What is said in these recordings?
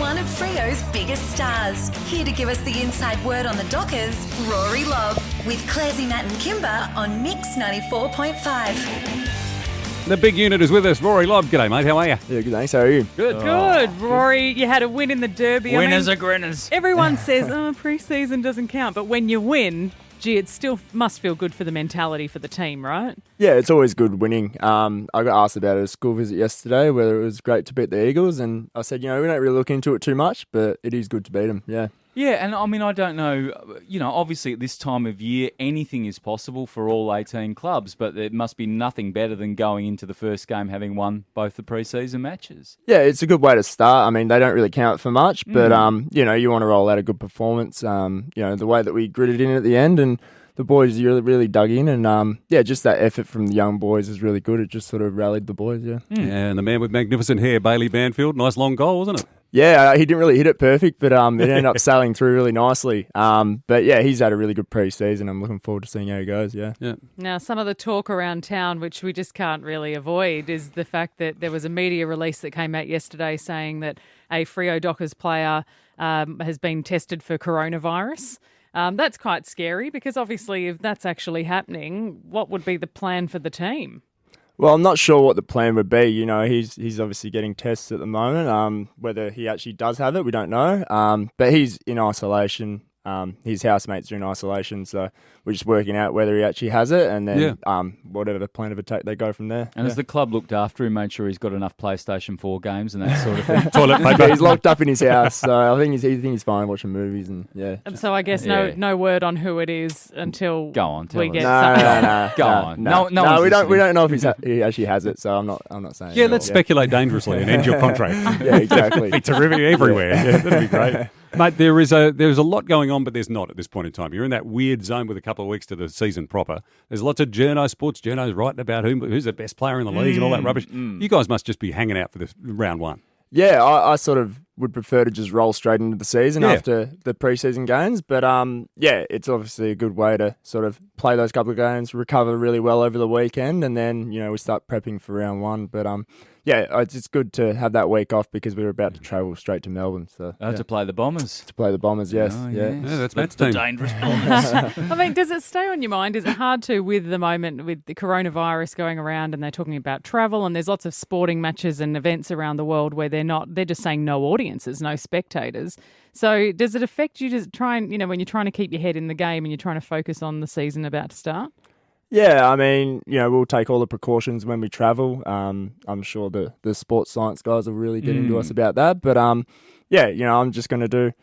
one of Freo's biggest stars. Here to give us the inside word on the Dockers, Rory Lobb, with Clairsy, Matt and Kymba on Mix 94.5. The big unit is with us. Rory Lobb. G'day, mate. How are you? Yeah, good, thanks. How are you? Good. Good, Rory. You had a win in the Derby. Winners are grinners. Everyone says, pre-season doesn't count. But when you win, gee, it still must feel good for the mentality for the team, right? Yeah, it's always good winning. I got asked about it at a school visit yesterday, whether it was great to beat the Eagles, and I said, we don't really look into it too much, but it is good to beat them, yeah. Yeah, and I mean, I don't know, obviously at this time of year, anything is possible for all 18 clubs, but there must be nothing better than going into the first game having won both the pre-season matches. Yeah, it's a good way to start. I mean, they don't really count for much, but, you want to roll out a good performance, the way that we gritted in at the end, and the boys really dug in, and just that effort from the young boys is really good. It just sort of rallied the boys, yeah. Yeah, and the man with magnificent hair, Bailey Banfield, nice long goal, wasn't it? Yeah, he didn't really hit it perfect, but it ended up sailing through really nicely. But yeah, he's had a really good pre-season. I'm looking forward to seeing how he goes, yeah. Now, some of the talk around town, which we just can't really avoid, is the fact that there was a media release that came out yesterday saying that a Freo Dockers player has been tested for coronavirus. That's quite scary because obviously if that's actually happening, what would be the plan for the team? Well, I'm not sure what the plan would be. He's obviously getting tests at the moment. Whether he actually does have it, we don't know. But he's in isolation. His housemates are in isolation, so we're just working out whether he actually has it, and then whatever the plan of attack, they go from there. And has the club looked after him, made sure he's got enough PlayStation 4 games and that sort of thing? Toilet paper. He's locked up in his house, so I think he's fine watching movies and And so I guess no word on who it is until Go on, tell we us. get No. Go on. No, one's we don't listening. know if he actually has it, so I'm not saying. Yeah, let's speculate dangerously and end your contract. Yeah, exactly. It's terrific everywhere. Yeah, that'd be great. Mate, there's a lot going on, but there's not at this point in time. You're in that weird zone with a couple of weeks to the season proper. There's lots of sports journos writing about who's the best player in the league and all that rubbish. You guys must just be hanging out for this round one. Yeah, I sort of would prefer to just roll straight into the season after the preseason games. But, it's obviously a good way to sort of play those couple of games, recover really well over the weekend, and then, we start prepping for round one. But, it's good to have that week off because we were about to travel straight to Melbourne. So To play the Bombers. To play the Bombers, yes. Oh, yeah. Yeah, that's Matt's the team. dangerous Bombers. I mean, does it stay on your mind? Is it hard to, with the moment with the coronavirus going around and they're talking about travel and there's lots of sporting matches and events around the world where they're just saying no audiences, no spectators. So does it affect you to try and, when you're trying to keep your head in the game and you're trying to focus on the season about to start? Yeah, I mean, we'll take all the precautions when we travel. I'm sure the sports science guys will really get into us about that. But, I'm just going to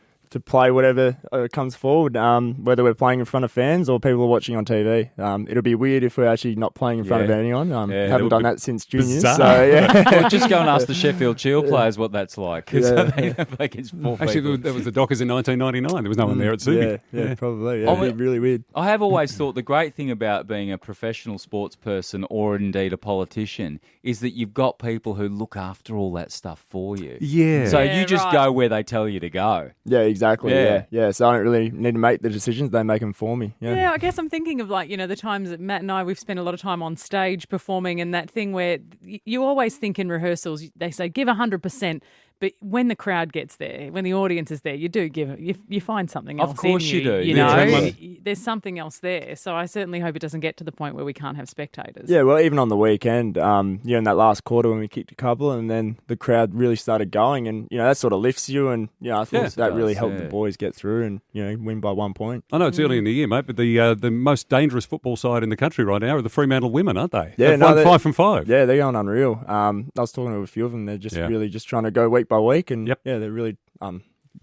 play whatever comes forward, whether we're playing in front of fans or people are watching on TV. It'll be weird if we're actually not playing in front of anyone. Haven't done that since juniors. Bizarre. So, yeah. Well, just go and ask the Sheffield Shield players what that's like. Because they play against four Actually, people. that was the Dockers in 1999. There was no one there at Subi. Yeah, probably. Yeah, it'd be really weird. I have always thought the great thing about being a professional sports person or indeed a politician is that you've got people who look after all that stuff for you. Yeah. So Yeah, you just right. go where they tell you to go. Yeah, exactly. Yeah. Yeah. So I don't really need to make the decisions. They make them for me. Yeah, I guess I'm thinking of the times that Matt and I, we've spent a lot of time on stage performing and that thing where you always think in rehearsals, they say give 100%. But when the crowd gets there, when the audience is there, you do give it. You find something else. Of course in you do. You Yeah. know, there's something else there. So I certainly hope it doesn't get to the point where we can't have spectators. Yeah, well, even on the weekend, in that last quarter when we kicked a couple and then the crowd really started going and, that sort of lifts you and, I thought that really helped the boys get through and, win by 1 point. I know it's early in the year, mate, but the most dangerous football side in the country right now are the Fremantle women, aren't they? Yeah, They've won 5 from 5. Yeah, they're going unreal. I was talking to a few of them. They're just really just trying to go week by week and, they're really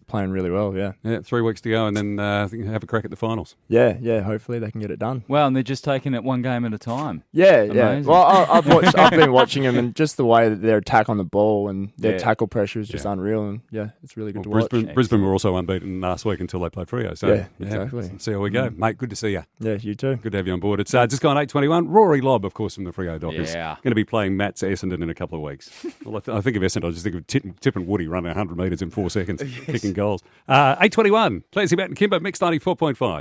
playing really well, yeah. Yeah, 3 weeks to go and then I think have a crack at the finals. Yeah, hopefully they can get it done. Well, and they're just taking it one game at a time. Yeah. Amazing. Well, I've been watching them and just the way that their attack on the ball and their tackle pressure is just unreal and, it's really good to watch. Brisbane were also unbeaten last week until they played Freo. So, exactly. See how we go. Mate, good to see you. Yeah, you too. Good to have you on board. It's just gone 8:21. Rory Lobb, of course, from the Freo Dockers. Yeah. Going to be playing Matt's Essendon in a couple of weeks. Well, I think of Essendon, I just think of Tip and Woody running 100 metres in 4 seconds, kicking goals. 8:21. Clairsy, Matt and Kymba, Mix 94.5.